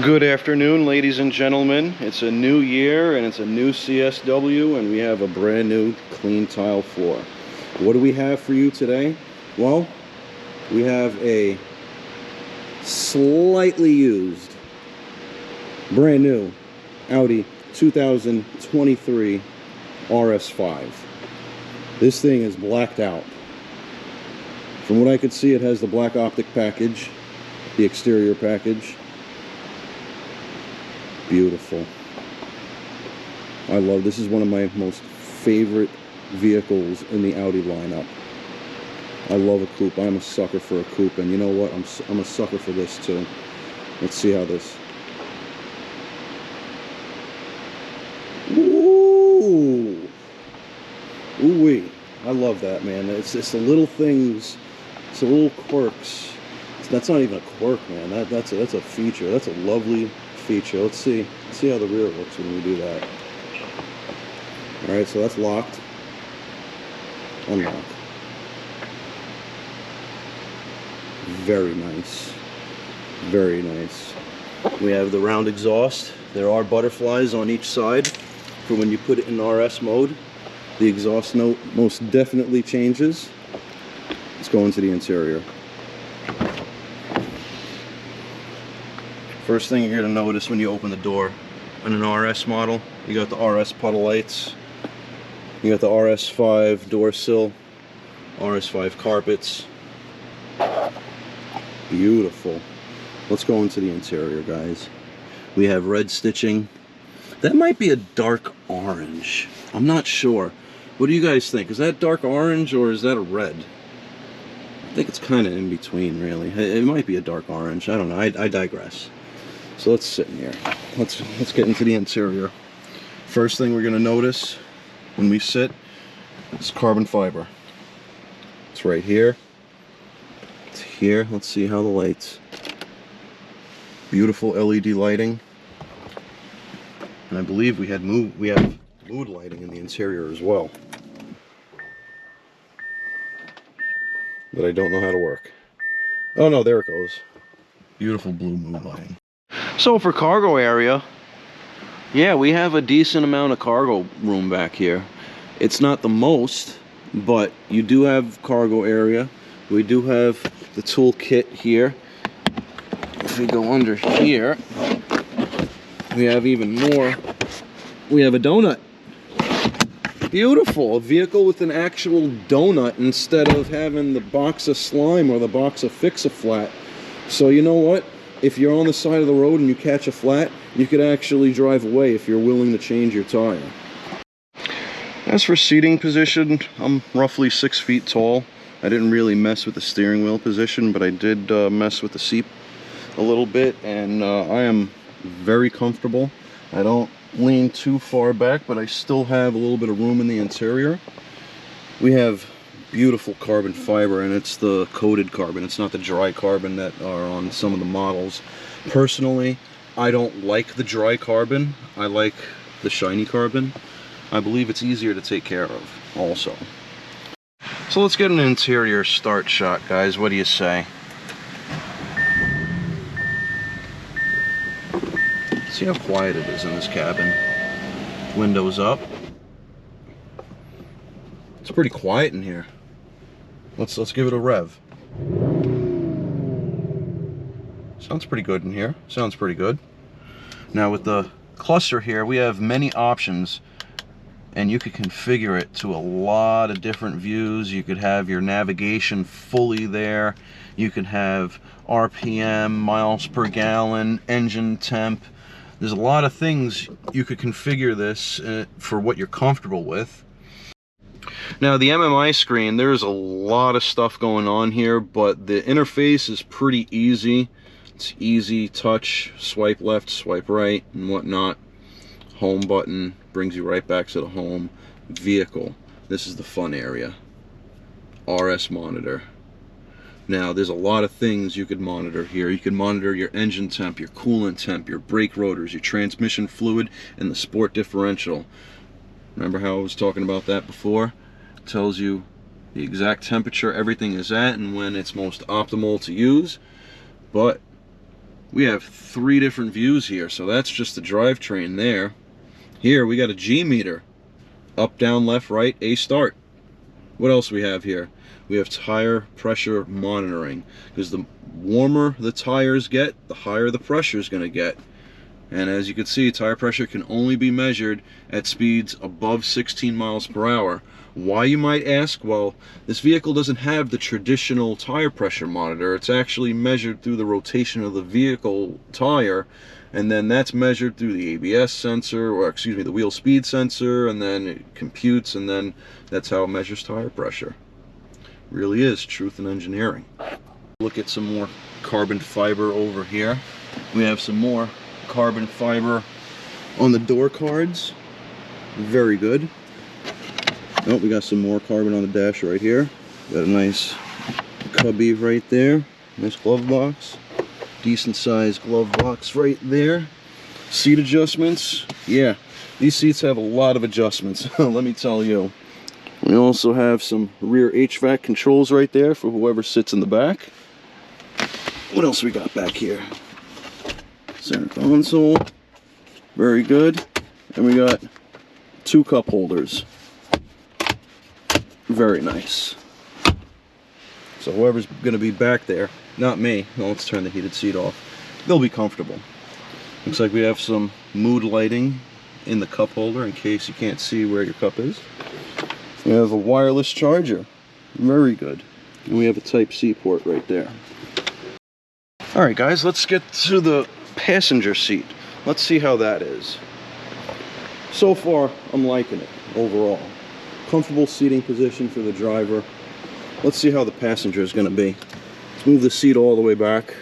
Good afternoon, ladies and gentlemen. It's a new year and it's a new CSW, and we have a brand new clean tile floor. What do we have for you today? Well, we have a slightly used, brand new Audi 2023 RS5. This thing is blacked out. From what I could see, it has the black optic package, the exterior package. Beautiful. I love this. Is one of my most favorite vehicles in the Audi lineup. I love a coupe. I'm a sucker for a coupe, and you know what? I'm a sucker for this too. Let's see how this. Ooh, ooh-wee. I love that, man. It's the little things. It's the little quirks. That's not even a quirk, man. That's a feature. That's a lovely feature. Let's see how the rear looks when we do that. All right, so that's locked. Unlock. Very nice. Very nice. We have the round exhaust. There are butterflies on each side for when you put it in RS mode. The exhaust note most definitely changes. Let's go into the interior. First thing you're going to notice when you open the door on an RS model, you got the RS puddle lights, you got the RS5 door sill, RS5 carpets. Beautiful. Let's go into the interior, guys. We have red stitching. That might be a dark orange. I'm not sure. What do you guys think? Is that dark orange or is that a red? I think it's kind of in between, really. It might be a dark orange. I don't know. I digress. So let's sit in here. Let's get into the interior. First thing we're going to notice when we sit is carbon fiber. It's right here. It's here. Let's see how the lights. Beautiful LED lighting. And I believe we have mood lighting in the interior as well. But I don't know how to work. Oh no, there it goes. Beautiful blue mood lighting. So for cargo area, yeah, we have a decent amount of cargo room back here. It's not the most, but you do have cargo area. We do have the tool kit here. If we go under here, we have even more. We have a donut. Beautiful. A vehicle with an actual donut instead of having the box of slime or the box of Fix-A-Flat. So you know what? If you're on the side of the road and you catch a flat, you could actually drive away if you're willing to change your tire. As for seating position, I'm roughly 6 feet tall. I didn't really mess with the steering wheel position, but I did mess with the seat a little bit, and I am very comfortable. I don't lean too far back, but I still have a little bit of room in the interior. We have beautiful carbon fiber, and it's the coated carbon. It's not the dry carbon that are on some of the models. Personally, I don't like the dry carbon. I like the shiny carbon. I believe it's easier to take care of also. So let's get an interior start shot, guys. What do you say? See how quiet it is in this cabin. Windows up. It's pretty quiet in here. Let's give it a rev. Sounds pretty good in here. Sounds pretty good. Now with the cluster here, we have many options, and you could configure it to a lot of different views. You could have your navigation fully there. You could have RPM, miles per gallon, engine temp. There's a lot of things you could configure this for what you're comfortable with. Now the MMI screen, there's a lot of stuff going on here, but the interface is pretty easy. It's easy touch, swipe left, swipe right, and whatnot. Home button brings you right back to the home. Vehicle, this is the fun area. RS monitor. Now there's a lot of things you could monitor here. You can monitor your engine temp, your coolant temp, your brake rotors, your transmission fluid, and the sport differential. Remember how I was talking about that before? It tells you the exact temperature everything is at and when it's most optimal to use. But we have 3 different views here. So that's just the drivetrain there. Here we got a G meter. Up, down, left, right, A start. What else we have here? We have tire pressure monitoring. Because the warmer the tires get, the higher the pressure is going to get. And as you can see, tire pressure can only be measured at speeds above 16 miles per hour. Why, you might ask? Well, this vehicle doesn't have the traditional tire pressure monitor. It's actually measured through the rotation of the vehicle tire, and then that's measured through the ABS sensor, or excuse me, the wheel speed sensor, and then it computes, and then that's how it measures tire pressure. Really is truth in engineering. Look at some more carbon fiber over here. We have some more carbon fiber on the door cards. Very good. Oh, we got some more carbon on the dash right here. Got a nice cubby right there. Nice glove box. Decent sized glove box right there. Seat adjustments. Yeah, these seats have a lot of adjustments, let me tell you. We also have some rear HVAC controls right there for whoever sits in the back. What else we got back here? Center console. Very good. And we got 2 cup holders. Very nice. So whoever's going to be back there, not me, well, let's turn the heated seat off, they'll be comfortable. Looks like we have some mood lighting in the cup holder in case you can't see where your cup is. We have a wireless charger. Very good. And we have a Type-C port right there. Alright guys, let's get to the passenger seat. Let's see how that is. So far, I'm liking it overall. Comfortable seating position for the driver. Let's see how the passenger is going to be. Let's move the seat all the way back.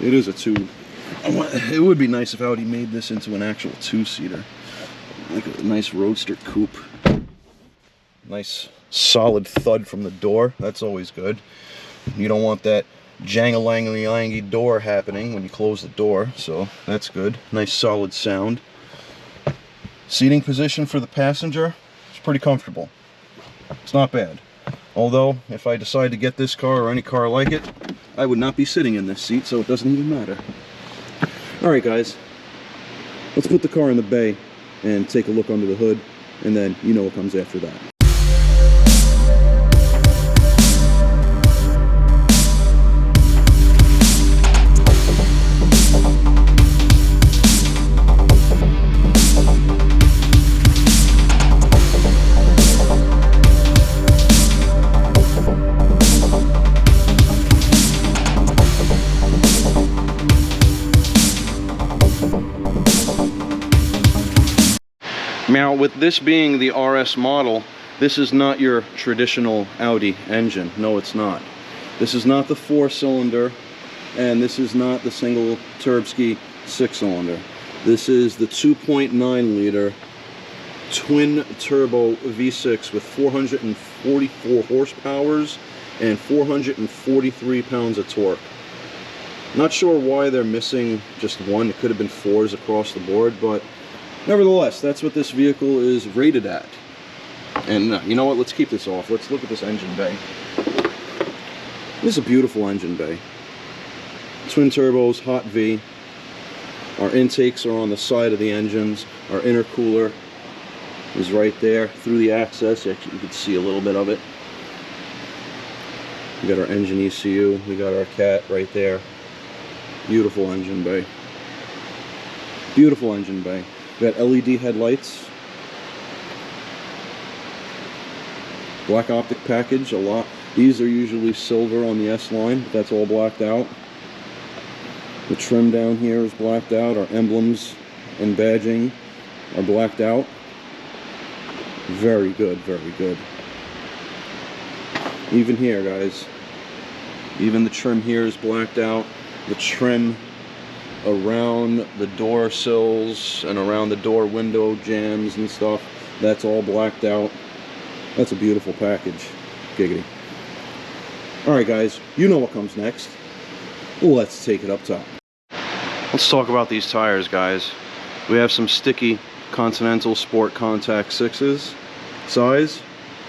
It is a 2. It would be nice if Audi made this into an actual 2-seater. Like a nice roadster coupe. Nice solid thud from the door. That's always good. You don't want that jang-a-lang-a-langy door happening when you close the door, so that's good. Nice solid sound. Seating position for the passenger is pretty comfortable. It's not bad. Although, if I decide to get this car or any car like it, I would not be sitting in this seat, so it doesn't even matter. Alright guys, let's put the car in the bay and take a look under the hood, and then you know what comes after that. Now, with this being the RS model, this is not your traditional Audi engine. No, it's not. This is not the 4-cylinder, and this is not the single turbski 6-cylinder. This is the 2.9 liter twin turbo V6 with 444 horsepower and 443 pounds of torque. Not sure why they're missing just one. It could have been 4s across the board, but nevertheless, that's what this vehicle is rated at. And you know what? Let's keep this off. Let's look at this engine bay. This is a beautiful engine bay. Twin turbos, hot V. Our intakes are on the side of the engines. Our intercooler is right there through the access. Actually, you can see a little bit of it. We got our engine ECU. We got our cat right there. Beautiful engine bay. Beautiful engine bay. We got LED headlights. Black optic package, a lot. These are usually silver on the S-Line, but that's all blacked out. The trim down here is blacked out. Our emblems and badging are blacked out. Very good, very good. Even here, guys. Even the trim here is blacked out. The trim around the door sills and around the door window jambs and stuff, that's all blacked out. That's a beautiful package. Giggity. Alright guys, you know what comes next. Let's take it up top. Let's talk about these tires, guys. We have some sticky Continental Sport Contact 6s. Size,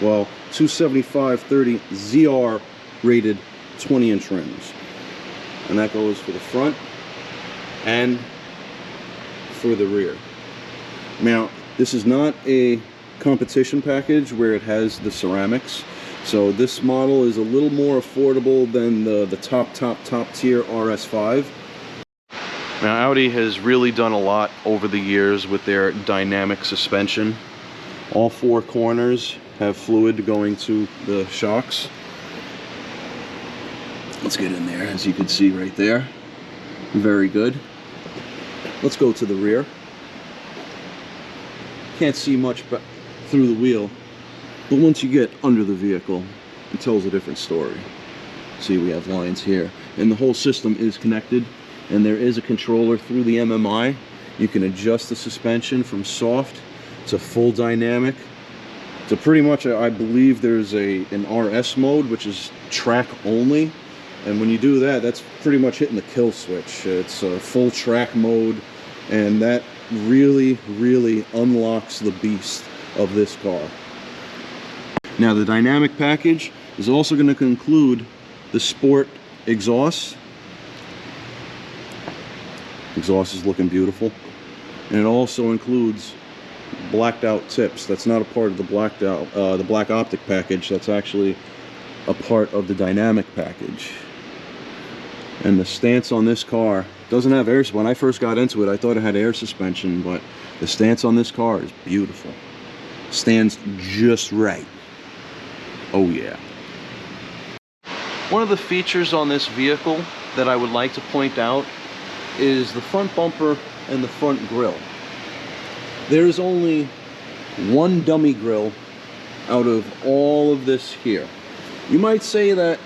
well, 275/30 ZR rated 20-inch rims. and that goes for the front and for the rear. Now, this is not a competition package where it has the ceramics, so this model is a little more affordable than the top tier RS5. Now, Audi has really done a lot over the years with their dynamic suspension. All four corners have fluid going to the shocks. Let's get in there, as you can see right there. Very good. Let's go to the rear. Can't see much through the wheel, but once you get under the vehicle, it tells a different story. See, we have lines here, and the whole system is connected, and there is a controller through the MMI. You can adjust the suspension from soft to full dynamic. So pretty much, I believe there's an RS mode, which is track only, and when you do that, that's pretty much hitting the kill switch. It's a full track mode, and that really unlocks the beast of this car. Now, the dynamic package is also going to include the sport exhaust. Exhaust is looking beautiful, and it also includes blacked out tips. That's not a part of the the black optic package. That's actually a part of the dynamic package. And the stance on this car doesn't have air. When I first got into it, I thought it had air suspension, but the stance on this car is beautiful. Stands just right. Oh yeah. One of the features on this vehicle that I would like to point out is the front bumper and the front grille. There's only one dummy grille out of all of this here. You might say that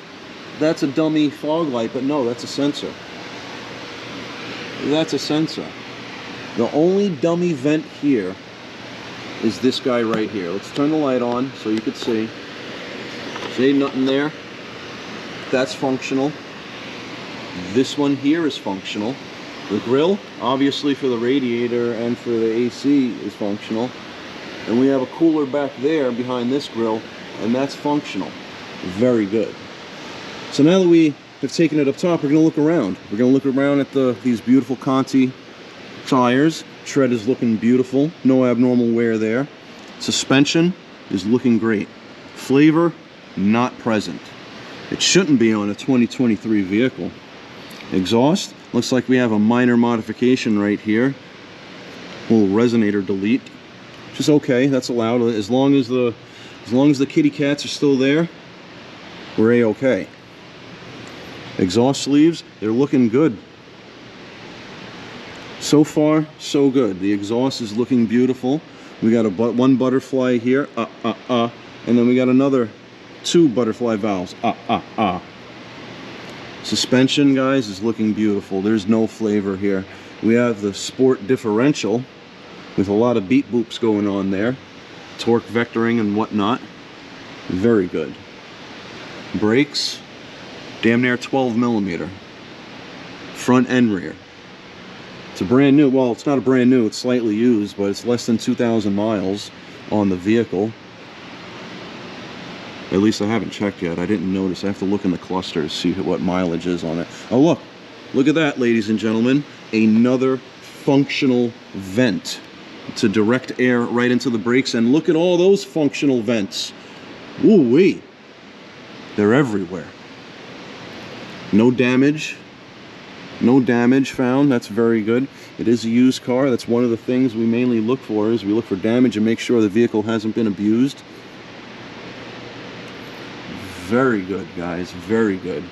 that's a dummy fog light, but no, that's a sensor. That's a sensor. The only dummy vent here is this guy right here. Let's turn the light on so you could see. See, nothing there. That's functional. This one here is functional. The grill, obviously for the radiator and for the AC, is functional. And we have a cooler back there behind this grill, and that's functional. Very good. So now that we have taken it up top, we're going to look around. We're going to look around at these beautiful Conti tires. Tread is looking beautiful. No abnormal wear there. Suspension is looking great. Flavor, not present. It shouldn't be on a 2023 vehicle. Exhaust, looks like we have a minor modification right here. Little resonator delete. Which is okay, that's allowed. As long as the kitty cats are still there, we're A-okay. Exhaust sleeves, they're looking good. So far, so good. The exhaust is looking beautiful. We got one butterfly here, and then we got another 2 butterfly valves, Suspension, guys, is looking beautiful. There's no flavor here. We have the sport differential with a lot of beep boops going on there. Torque vectoring and whatnot. Very good. Brakes, damn near 12 millimeter. Front and rear. It's a brand new, well, it's not a brand new, it's slightly used, but it's less than 2,000 miles on the vehicle. At least I haven't checked yet. I didn't notice. I have to look in the cluster to see what mileage is on it. Oh, look at that, ladies and gentlemen. Another functional vent to direct air right into the brakes. And look at all those functional vents. Ooh-wee. They're everywhere. No damage. No damage found. That's very good. It is a used car. That's one of the things we mainly look for, is we look for damage and make sure the vehicle hasn't been abused. Very good, guys. Very good.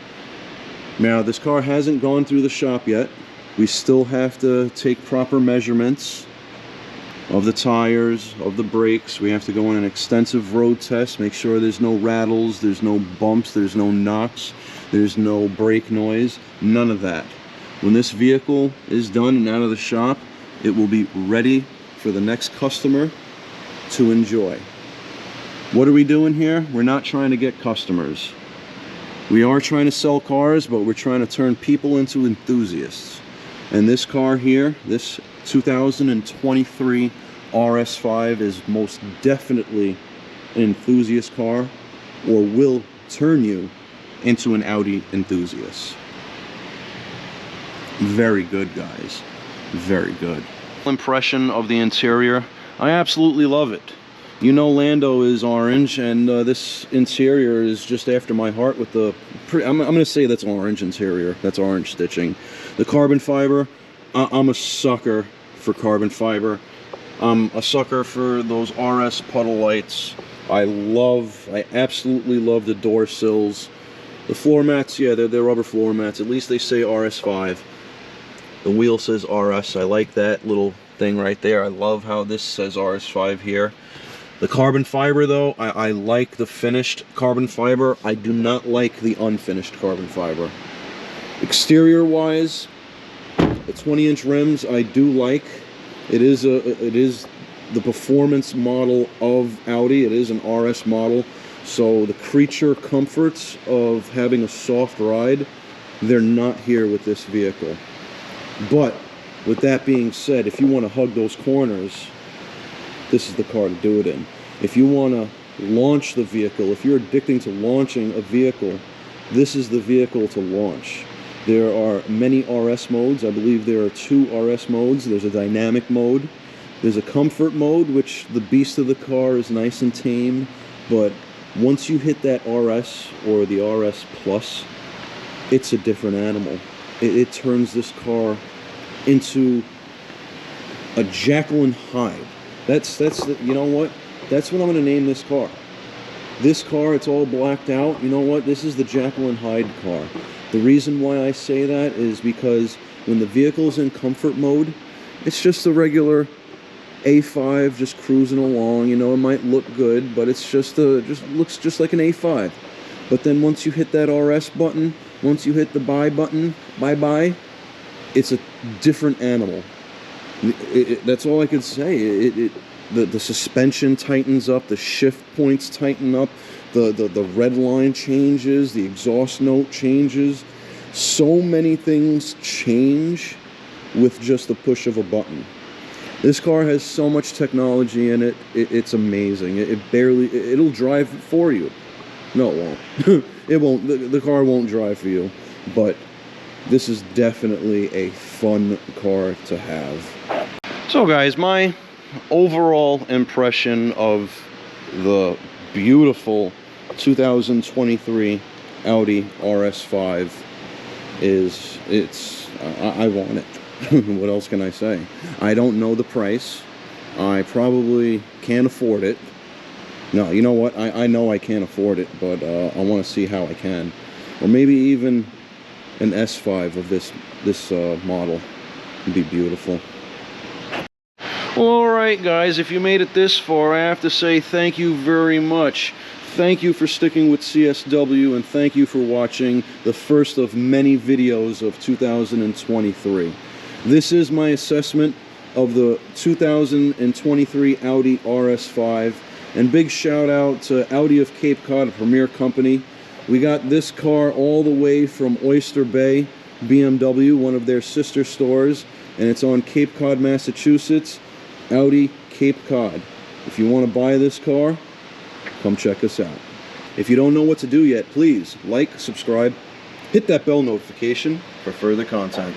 Now, this car hasn't gone through the shop yet. We still have to take proper measurements of the tires, of the brakes. We have to go on an extensive road test, make sure there's no rattles, there's no bumps, there's no knocks, there's no brake noise, none of that. When this vehicle is done and out of the shop, it will be ready for the next customer to enjoy. What are we doing here? We're not trying to get customers. We are trying to sell cars, but we're trying to turn people into enthusiasts. And this car here, this 2023 RS5, is most definitely an enthusiast car, or will turn you into an Audi enthusiast. Very good, guys. Very good. Impression of the interior, I absolutely love it. You know, Lando is orange, and this interior is just after my heart with the... I'm going to say that's orange interior. That's orange stitching. The carbon fiber, I'm a sucker for carbon fiber. I'm a sucker for those RS puddle lights. I absolutely love the door sills. The floor mats, yeah, they're rubber floor mats. At least they say RS5. The wheel says RS. I like that little thing right there. I love how this says RS5 here. The carbon fiber, though, I like the finished carbon fiber. I do not like the unfinished carbon fiber. Exterior-wise, the 20-inch rims I do like. It is the performance model of Audi. It is an RS model, so the creature comforts of having a soft ride, they're not here with this vehicle. But with that being said, if you want to hug those corners, this is the car to do it in. If you want to launch the vehicle, if you're addicting to launching a vehicle, this is the vehicle to launch. There are many RS modes. I believe there are 2 RS modes. There's a dynamic mode. There's a comfort mode, which the beast of the car is nice and tame, but once you hit that RS or the RS Plus, it's a different animal. It turns this car into a JEKYLL HYDE. You know what? That's what I'm going to name this car. This car, it's all blacked out. You know what? This is the JEKYLL HYDE car. The reason why I say that is because when the vehicle's in comfort mode, it's just a regular A5 just cruising along. You know, it might look good, but it's just looks just like an A5. But then once you hit that RS button, once you hit the buy button, bye-bye, it's a different animal. That's all I could say. The suspension tightens up, the shift points tighten up, the red line changes, the exhaust note changes. So many things change with just the push of a button. This car has so much technology in it, it's amazing. It'll drive for you. No, it won't. It won't. The car won't drive for you, but this is definitely a fun car to have. So guys, my overall impression of the beautiful 2023 Audi RS5 is, I want it. What else can I say? I don't know the price. I probably can't afford it. No, you know what? I know I can't afford it, but I want to see how I can. Or maybe even an S5 of this model would be beautiful. Well, alright guys, if you made it this far, I have to say thank you very much. Thank you for sticking with CSW, and thank you for watching the first of many videos of 2023. This is my assessment of the 2023 Audi RS5, and big shout out to Audi of Cape Cod, a premier company. We got this car all the way from Oyster Bay, BMW, one of their sister stores, and it's on Cape Cod, Massachusetts. Audi Cape Cod. If you want to buy this car, come check us out. If you don't know what to do yet, please like, subscribe, hit that bell notification for further content.